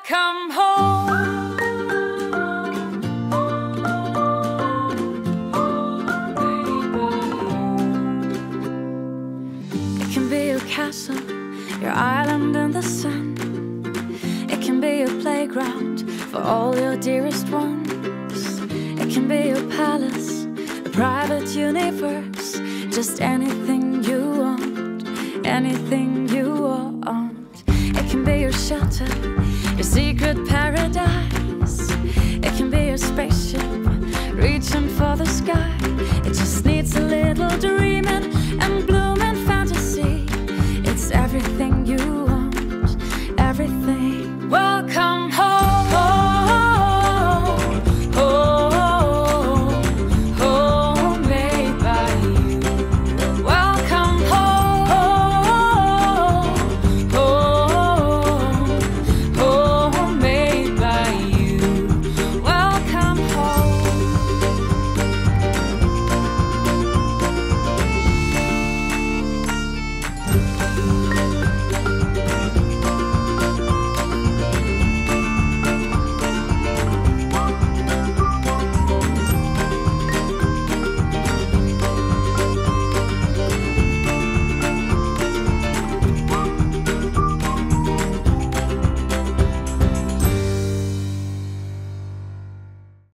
come home. It can be your castle, your island in the sun. It can be your playground for all your dearest ones. It can be your palace, a private universe. Just anything you want, anything you want. It can be your shelter,